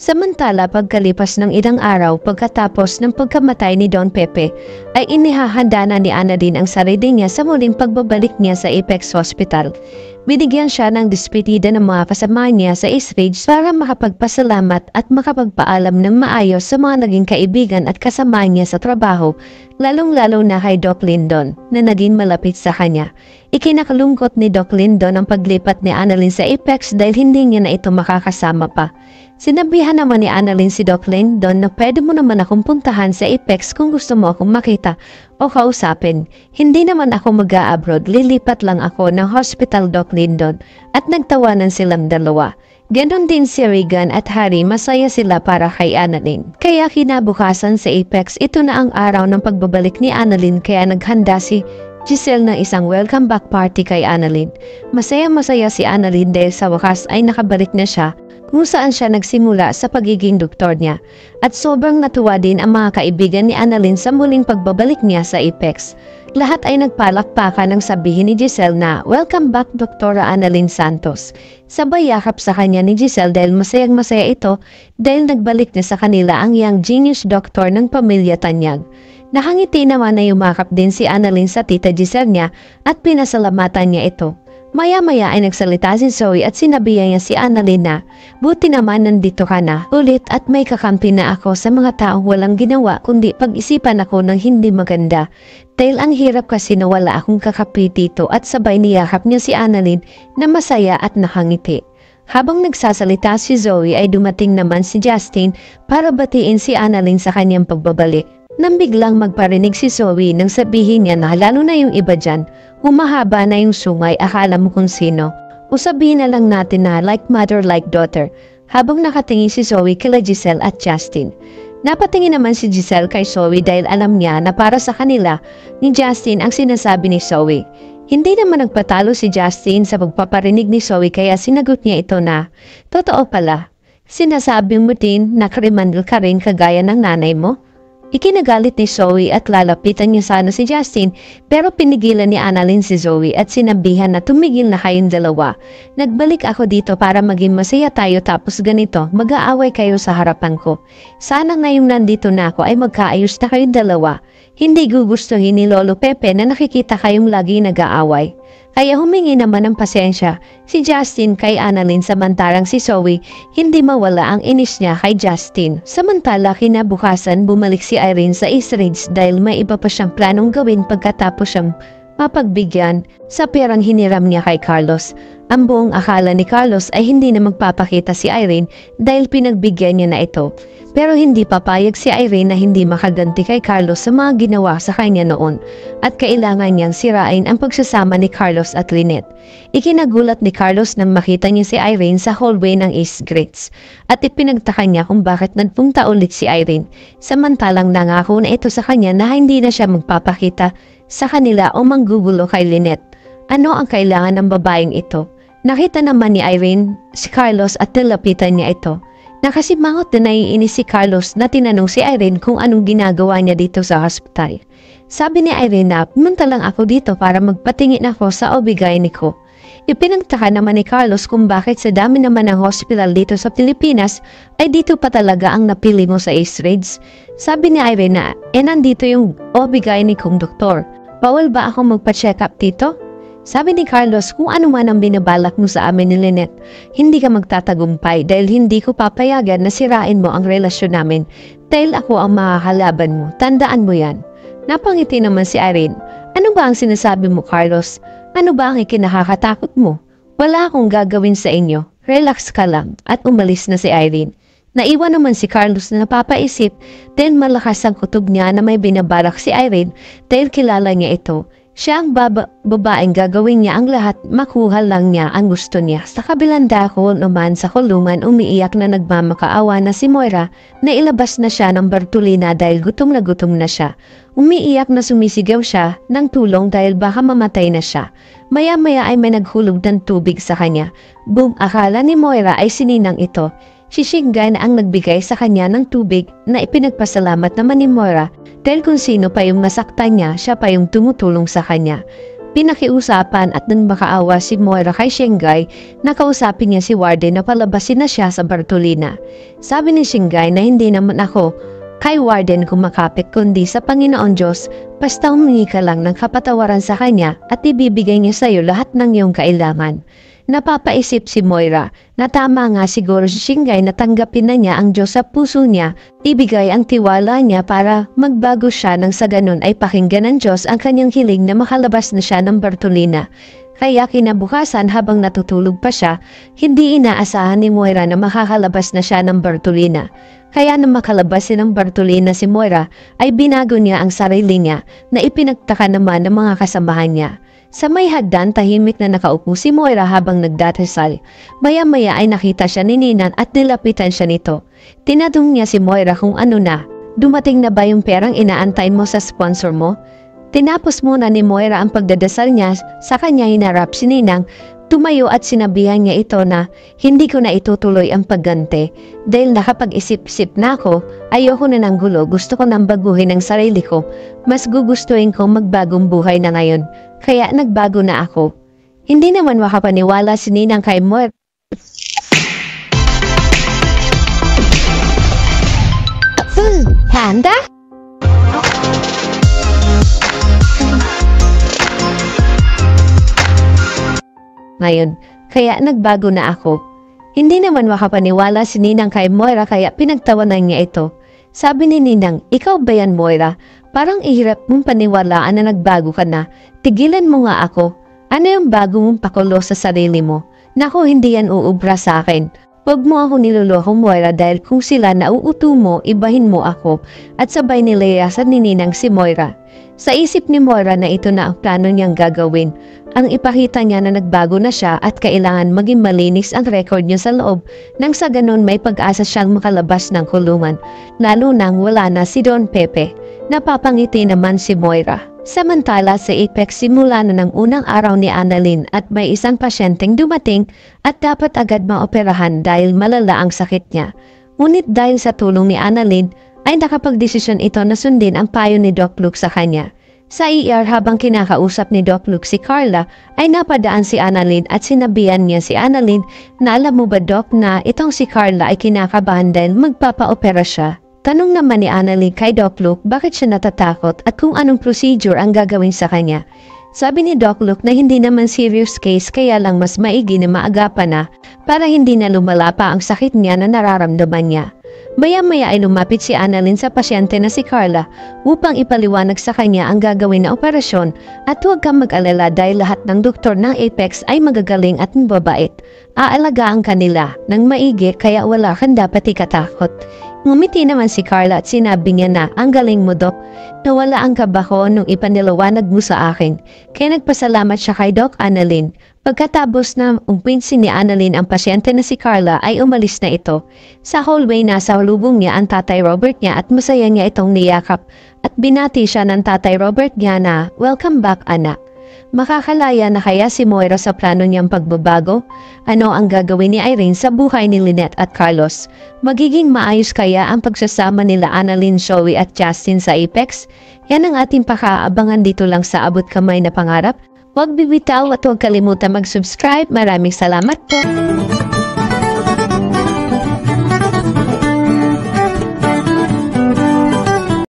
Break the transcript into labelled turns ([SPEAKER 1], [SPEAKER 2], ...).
[SPEAKER 1] Samantala pagkalipas ng ilang araw pagkatapos ng pagkamatay ni Don Pepe, ay inihahanda na ni Annalyn ang sarili niya sa muling pagbabalik niya sa Apex Hospital. Binigyan siya ng despedida ng mga kasama niya sa East Ridge para makapagpasalamat at makapagpaalam ng maayos sa mga naging kaibigan at kasama niya sa trabaho, lalong-lalo na kay Doc Lyndon na naging malapit sa kanya. Ikinakalungkot ni Doc Lyndon ang paglipat ni Annalyn sa Apex dahil hindi niya na ito makakasama pa. Sinabihan naman ni Annalyn si Doc Lyndon na pwede mo naman akong puntahan sa Apex kung gusto mo akong makita o kausapin. Hindi naman ako mag-a-abroad, lilipat lang ako ng hospital, Doc Lyndon, at nagtawanan silang dalawa. Ganon din si Regan at Harry, masaya sila para kay Annalyn. Kaya kinabukasan sa Apex, ito na ang araw ng pagbabalik ni Annalyn kaya naghanda si Giselle ng isang welcome back party kay Annalyn. Masaya-masaya si Annalyn dahil sa wakas ay nakabalik na siya kung saan siya nagsimula sa pagiging doktor niya. At sobrang natuwa din ang mga kaibigan ni Annalyn sa muling pagbabalik niya sa Apex. Lahat ay nagpalakpakan ng sabihin ni Giselle na, "Welcome back, Dr. Annalyn Santos." Sabay yakap sa kanya ni Giselle dahil masayang-masaya ito dahil nagbalik na sa kanila ang young genius doctor ng pamilya Tanyag. Nakangiti naman na yumakap din si Annalyn sa tita Giselle niya at pinasalamatan niya ito. Maya-maya ay nagsalita si Zoe at sinabihan niya si Annalyn na, "Buti naman nandito ka na ulit at may kakampi na ako sa mga taong walang ginawa kundi pag-isipan ako ng hindi maganda. Dahil ang hirap kasi na wala akong kakapi dito," at sabay niyakap niya si Annalyn na masaya at nakangiti. Habang nagsasalita si Zoe ay dumating naman si Justin para batiin si Annalyn sa kanyang pagbabalik. Nang biglang magparinig si Zoe nang sabihin niya na lalo na yung iba dyan, humahaba na yung sungay, akala mo kung sino. O sabihin na lang natin na like mother like daughter, habang nakatingin si Zoe kila Giselle at Justin. Napatingin naman si Giselle kay Zoe dahil alam niya na para sa kanila ni Justin ang sinasabi ni Zoe. Hindi naman nagpatalo si Justin sa pagpaparinig ni Zoe kaya sinagot niya ito na, "Totoo pala, sinasabi mo din na kriminal ka rin kagaya ng nanay mo?" Ikinagalit ni Zoe at lalapitan niya sana si Justin pero pinigilan ni Annalyn si Zoe at sinabihan na tumigil na kayong dalawa. "Nagbalik ako dito para maging masaya tayo tapos ganito mag-aaway kayo sa harapan ko. Sana ngayong nandito na ako ay magkaayos na kayong dalawa. Hindi gugustuhin ni Lolo Pepe na nakikita kayong lagi nag-aaway." Kaya humingi naman ng pasensya si Justin kay Annalyn samantalang si Zoe hindi mawala ang inis niya kay Justin. Samantala kinabukasan bumalik si Irene sa East Ridge dahil may iba pa siyang planong gawin pagkatapos siyang mapagbigyan sa perang hiniram niya kay Carlos. Ang buong akala ni Carlos ay hindi na magpapakita si Irene dahil pinagbigyan niya na ito. Pero hindi papayag si Irene na hindi makaganti kay Carlos sa mga ginawa sa kanya noon at kailangan niyang sirain ang pagsasama ni Carlos at Lynette. Ikinagulat ni Carlos nang makita niya si Irene sa hallway ng East Ridge at ipinagtaka niya kung bakit nagpunta ulit si Irene samantalang nangako na ito sa kanya na hindi na siya magpapakita sa kanila o manggugulo kay Lynette. Ano ang kailangan ng babaeng ito? Nakita naman ni Irene si Carlos at nilapitan niya ito. Nakasimangot na naiinis si Carlos na tinanong si Irene kung anong ginagawa niya dito sa hospital. Sabi ni Irene na pumunta lang ako dito para magpatingin ako sa OB-GYN ko. Ipinagtaka naman ni Carlos kung bakit sa dami naman ng hospital dito sa Pilipinas ay dito pa talaga ang napili mo sa East Ridge. Sabi ni Irene na nandito yung OB-GYN kong doktor. Bawal ba ako magpa-check up dito? Sabi ni Carlos, kung ano man ang binabalak mo sa amin ni Lynette, hindi ka magtatagumpay dahil hindi ko papayagan na sirain mo ang relasyon namin dahil ako ang makakalaban mo. Tandaan mo yan. Napangiti naman si Irene. Ano ba ang sinasabi mo, Carlos? Ano ba ang ikinakakatakot mo? Wala akong gagawin sa inyo. Relax ka lang. At umalis na si Irene. Naiwan naman si Carlos na napapaisip dahil malakas ang kutob niya na may binabalak si Irene dahil kilala niya ito. Siya ang babaeng gagawin niya ang lahat, makuha lang niya ang gusto niya. Sa kabilang dako naman sa kulungan, umiiyak na nagmamakaawa na si Moira na ilabas na siya ng Bartolina dahil gutom na siya. Umiiyak na sumisigaw siya ng tulong dahil baka mamatay na siya. Maya-maya ay may naghulog ng tubig sa kanya. Boom, akala ni Moira ay sininang ito. Si Shingan ang nagbigay sa kanya ng tubig na ipinagpasalamat naman ni Moira dahil kung sino pa yung nasaktan niya, siya pa yung tumutulong sa kanya. pinakiusapan at nang makaawa si Moira kay Shingai, nakausapin niya si Warden na palabasin na siya sa Bartolina. Sabi ni Shingai na hindi naman ako kay Warden kumakapit kundi sa Panginoon Diyos, basta humingi ka lang ng kapatawaran sa kanya at ibibigay niya sa iyo lahat ng iyong kailangan. Napapaisip si Moira na tama nga siguro si Shingai na tanggapin na niya ang Diyos sa puso niya, ibigay ang tiwala niya para magbago siya nang sa ganun ay pakinggan ng Diyos ang kanyang hiling na makalabas na siya ng Bartolina. Kaya kinabukasan habang natutulog pa siya, hindi inaasahan ni Moira na makakalabas na siya ng Bartolina. Kaya nang makalabas ng Bartolina si Moira ay binago niya ang sarili niya na ipinagtaka naman ng mga kasamahan niya. Sa may hagdan, tahimik na nakaupo si Moira habang nagdadasal. Maya-maya ay nakita siya ni Ninan at nilapitan siya nito. Tinanong niya si Moira kung ano na. Dumating na ba yung perang inaantayin mo sa sponsor mo? Tinapos muna ni Moira ang pagdadasal niya, sa kanya hinarap si Ninang. Tumayo at sinabihan niya ito na hindi ko na itutuloy ang pagganti dahil nakapag-isip-isip na ako, ayoko na ng gulo, gusto ko nang baguhin ang sarili ko, mas gugustuhin kong magbagong buhay na ngayon, kaya nagbago na ako. Hindi naman makapaniwala si Ninang kay Moira. Handa? Ngayon, kaya nagbago na ako. Hindi naman makapaniwala si Ninang kay Moira kaya pinagtawanan niya ito. Sabi ni Ninang, ikaw ba yan Moira? Parang ihirap mong paniwalaan na nagbago ka na. Tigilan mo nga ako. Ano yung bago mong pakulo sa sarili mo? Naku, hindi yan uubra sa akin. Huwag mo ako niloloko Moira dahil kung sila nauuto mo, ibahin mo ako. At sabay nilayasan ni Ninang si Moira. Sa isip ni Moira na ito na ang plano niyang gagawin. Ang ipakita niya na nagbago na siya at kailangan maging malinis ang record niya sa loob nang sa ganun may pag-asa siyang makalabas ng kulungan, lalo nang wala na si Don Pepe. Napapangiti naman si Moira. Samantala sa Apex simula na ng unang araw ni Annalyn at may isang pasyenteng dumating at dapat agad maoperahan dahil malala ang sakit niya. Ngunit dahil sa tulong ni Annalyn ay nakapagdesisyon ito na sundin ang payo ni Doc Luke sa kanya. Sa ER habang kinakausap ni Doc Luke si Carla ay napadaan si Annalyn at sinabihan niya si Annalyn na alam mo ba Doc na itong si Carla ay kinakabahan dahil magpapa-opera siya. Tanong naman ni Annalyn kay Doc Luke bakit siya natatakot at kung anong procedure ang gagawin sa kanya. Sabi ni Doc Luke na hindi naman serious case kaya lang mas maigi na maagapan na para hindi na lumala pa ang sakit niya na nararamdaman niya. Maya-maya ay lumapit si Annalyn sa pasyente na si Carla upang ipaliwanag sa kanya ang gagawin na operasyon at huwag kang mag-alala dahil lahat ng doktor ng Apex ay magagaling at mababait. Aalagaan kanila ng maigi kaya wala kang dapat ikatakot. Ngumiti naman si Carla at sinabi niya na ang galing mo Doc. Nawala ang kaba ko nung ipanilawanag mo sa akin. Kaya nagpasalamat siya kay Doc Annalyn. Pagkatapos na umpinsin ni Annalyn ang pasyente na si Carla ay umalis na ito. Sa hallway nasa lubong niya ang tatay Robert niya at masaya niya itong niyakap at binati siya ng tatay Robert niya na welcome back anak. Makakalaya na kaya si Moira sa plano niyang pagbabago? Ano ang gagawin ni Irene sa buhay ni Lynette at Carlos? Magiging maayos kaya ang pagsasama nila Annalyn, Zoe at Justin sa Apex? Yan ang ating pakaabangan dito lang sa Abot Kamay na Pangarap. Huwag bibitaw at huwag kalimutan mag-subscribe. Maraming salamat po!